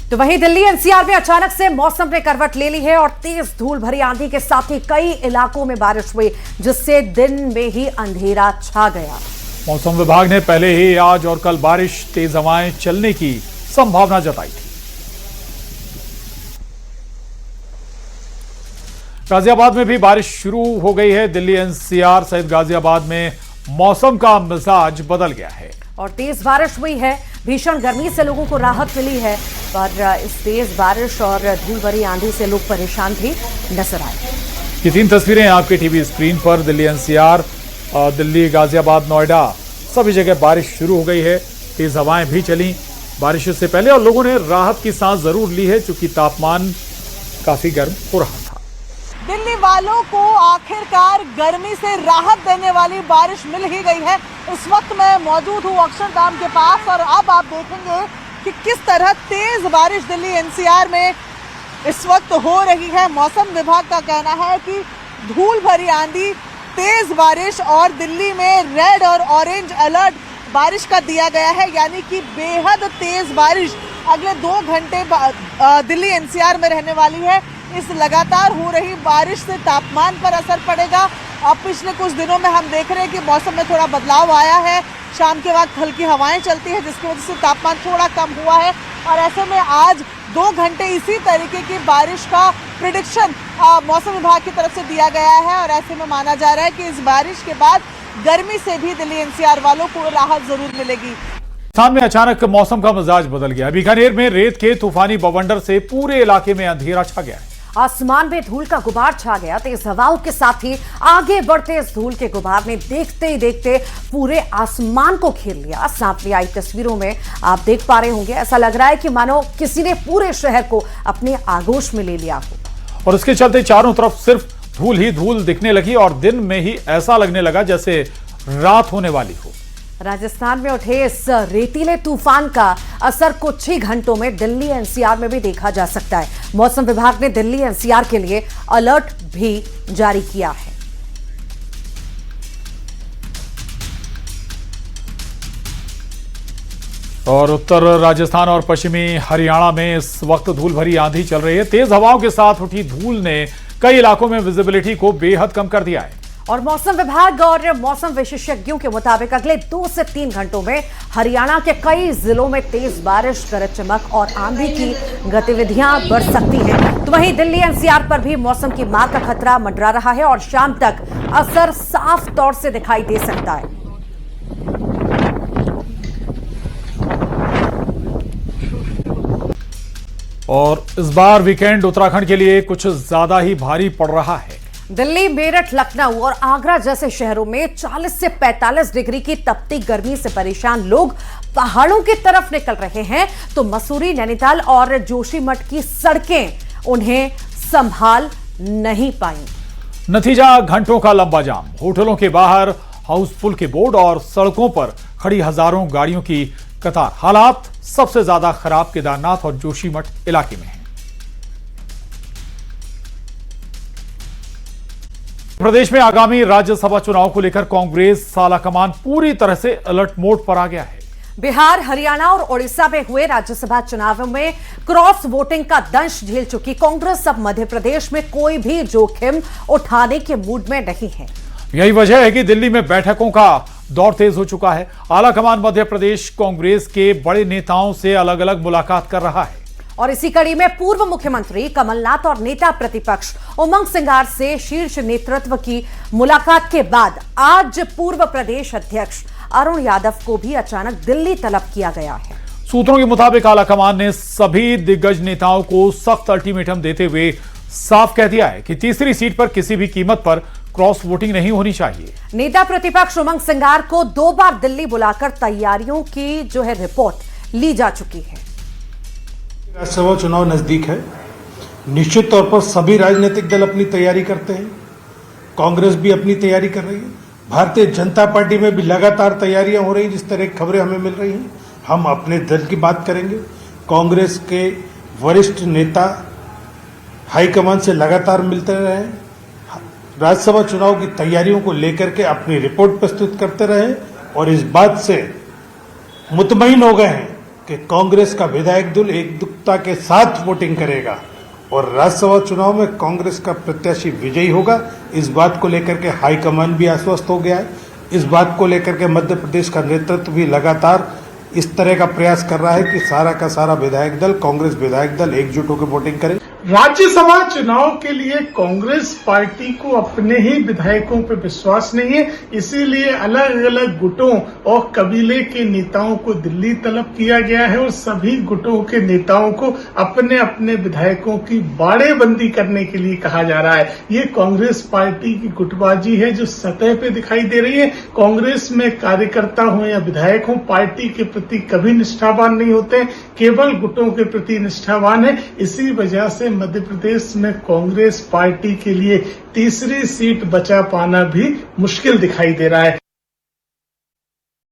तो वहीं दिल्ली एनसीआर में अचानक से मौसम ने करवट ले ली है और तेज धूल भरी आंधी के साथ ही कई इलाकों में बारिश हुई, जिससे दिन में ही अंधेरा छा गया। मौसम विभाग ने पहले ही आज और कल बारिश, तेज हवाएं चलने की संभावना जताई थी। गाजियाबाद में भी बारिश शुरू हो गई है। दिल्ली एनसीआर सहित गाजियाबाद में मौसम का मिजाज बदल गया है और तेज बारिश हुई है। भीषण गर्मी से लोगों को राहत मिली है, पर इस तेज बारिश और धूल भरी आंधी से लोग परेशान भी नजर आए। ये 3 तस्वीरें आपके टीवी स्क्रीन पर। दिल्ली एनसीआर, दिल्ली, गाजियाबाद, नोएडा, सभी जगह बारिश शुरू हो गई है। तेज हवाएं भी चली बारिश से पहले और लोगों ने राहत की सांस जरूर ली है, क्योंकि तापमान काफी गर्म हो रहा था। दिल्ली वालों को आखिरकार गर्मी से राहत देने वाली बारिश मिल ही गई है। इस वक्त मैं मौजूद हूँ अक्षरधाम के पास और अब आप देखेंगे कि किस तरह तेज बारिश दिल्ली एनसीआर में इस वक्त हो रही है। मौसम विभाग का कहना है कि धूल भरी आंधी, तेज बारिश और दिल्ली में रेड और ऑरेंज अलर्ट बारिश का दिया गया है, यानी कि बेहद तेज बारिश अगले 2 घंटे दिल्ली एनसीआर में रहने वाली है। इस लगातार हो रही बारिश से तापमान पर असर पड़ेगा। अब पिछले कुछ दिनों में हम देख रहे हैं कि मौसम में थोड़ा बदलाव आया है। शाम के वक्त हल्की हवाएं चलती है, जिसकी वजह से तापमान थोड़ा कम हुआ है और ऐसे में आज 2 घंटे इसी तरीके की बारिश का प्रेडिक्शन मौसम विभाग की तरफ से दिया गया है और ऐसे में माना जा रहा है कि इस बारिश के बाद गर्मी से भी दिल्ली एनसीआर वालों को राहत जरूर मिलेगी। राजस्थान में अचानक मौसम का मिजाज बदल गया। बीकानेर में रेत के तूफानी बवंडर से पूरे इलाके में अंधेरा छा गया है। आसमान में धूल का गुबार छा गया। तेज हवाओं के साथ ही आगे बढ़ते इस धूल के गुबार ने देखते ही देखते पूरे आसमान को घेर लिया। सामने आई तस्वीरों में आप देख पा रहे होंगे, ऐसा लग रहा है कि मानो किसी ने पूरे शहर को अपने आगोश में ले लिया हो। और इसके चलते चारों तरफ सिर्फ धूल ही धूल दिखने लगी और दिन में ही ऐसा लगने लगा जैसे रात होने वाली हो। राजस्थान में उठे इस रेतीले तूफान का असर कुछ ही घंटों में दिल्ली एनसीआर में भी देखा जा सकता है। मौसम विभाग ने दिल्ली एनसीआर के लिए अलर्ट भी जारी किया है। और उत्तर राजस्थान और पश्चिमी हरियाणा में इस वक्त धूल भरी आंधी चल रही है। तेज हवाओं के साथ उठी धूल ने कई इलाकों में विजिबिलिटी को बेहद कम कर दिया है। और मौसम विभाग और मौसम विशेषज्ञों के मुताबिक अगले 2 से 3 घंटों में हरियाणा के कई जिलों में तेज बारिश, गरज चमक और आंधी की गतिविधियां बढ़ सकती हैं। तो वहीं दिल्ली एनसीआर पर भी मौसम की मार का खतरा मंडरा रहा है और शाम तक असर साफ तौर से दिखाई दे सकता है। और इस बार वीकेंड उत्तराखंड के लिए कुछ ज्यादा ही भारी पड़ रहा है। दिल्ली, मेरठ, लखनऊ और आगरा जैसे शहरों में 40 से 45 डिग्री की तपती गर्मी से परेशान लोग पहाड़ों की तरफ निकल रहे हैं, तो मसूरी, नैनीताल और जोशीमठ की सड़कें उन्हें संभाल नहीं पाई। नतीजा घंटों का लंबा जाम, होटलों के बाहर हाउसफुल के बोर्ड और सड़कों पर खड़ी हजारों गाड़ियों की कतार। हालात सबसे ज्यादा खराब केदारनाथ और जोशीमठ इलाके में है। प्रदेश में आगामी राज्यसभा चुनाव को लेकर कांग्रेस आलाकमान पूरी तरह से अलर्ट मोड पर आ गया है। बिहार, हरियाणा और ओडिशा में हुए राज्यसभा चुनावों में क्रॉस वोटिंग का दंश झेल चुकी कांग्रेस अब मध्य प्रदेश में कोई भी जोखिम उठाने के मूड में नहीं है। यही वजह है कि दिल्ली में बैठकों का दौर तेज हो चुका है। आलाकमान मध्य प्रदेश कांग्रेस के बड़े नेताओं से अलग अलग मुलाकात कर रहा है। और इसी कड़ी में पूर्व मुख्यमंत्री कमलनाथ और नेता प्रतिपक्ष उमंग सिंगार से शीर्ष नेतृत्व की मुलाकात के बाद आज पूर्व प्रदेश अध्यक्ष अरुण यादव को भी अचानक दिल्ली तलब किया गया है। सूत्रों के मुताबिक आलाकमान ने सभी दिग्गज नेताओं को सख्त अल्टीमेटम देते हुए साफ कह दिया है कि तीसरी सीट पर किसी भी कीमत पर क्रॉस वोटिंग नहीं होनी चाहिए। नेता प्रतिपक्ष उमंग सिंगार को 2 बार दिल्ली बुलाकर तैयारियों की रिपोर्ट ली जा चुकी है। राज्यसभा चुनाव नजदीक है। निश्चित तौर पर सभी राजनीतिक दल अपनी तैयारी करते हैं। कांग्रेस भी अपनी तैयारी कर रही है। भारतीय जनता पार्टी में भी लगातार तैयारियां हो रही, जिस तरह की खबरें हमें मिल रही हैं। हम अपने दल की बात करेंगे। कांग्रेस के वरिष्ठ नेता हाईकमान से लगातार मिलते रहे हैं। राज्यसभा चुनाव की तैयारियों को लेकर के अपनी रिपोर्ट प्रस्तुत करते रहे और इस बात से मुतमईन हो गए हैं कि कांग्रेस का विधायक दल एकजुटता के साथ वोटिंग करेगा और राज्यसभा चुनाव में कांग्रेस का प्रत्याशी विजयी होगा। इस बात को लेकर के हाईकमान भी आश्वस्त हो गया है। इस बात को लेकर के मध्य प्रदेश का नेतृत्व भी लगातार इस तरह का प्रयास कर रहा है कि सारा का सारा विधायक दल, कांग्रेस विधायक दल एकजुट होकर वोटिंग करे। राज्यसभा चुनाव के लिए कांग्रेस पार्टी को अपने ही विधायकों पर विश्वास नहीं है, इसीलिए अलग अलग गुटों और कबीले के नेताओं को दिल्ली तलब किया गया है और सभी गुटों के नेताओं को अपने अपने विधायकों की बाड़ेबंदी करने के लिए कहा जा रहा है। ये कांग्रेस पार्टी की गुटबाजी है जो सतह पे दिखाई दे रही है। कांग्रेस में कार्यकर्ता हो या विधायक हो, पार्टी के प्रति कभी निष्ठावान नहीं होते, केवल गुटों के प्रति निष्ठावान है। इसी वजह से मध्य प्रदेश में कांग्रेस पार्टी के लिए तीसरी सीट बचा पाना भी मुश्किल दिखाई दे रहा है।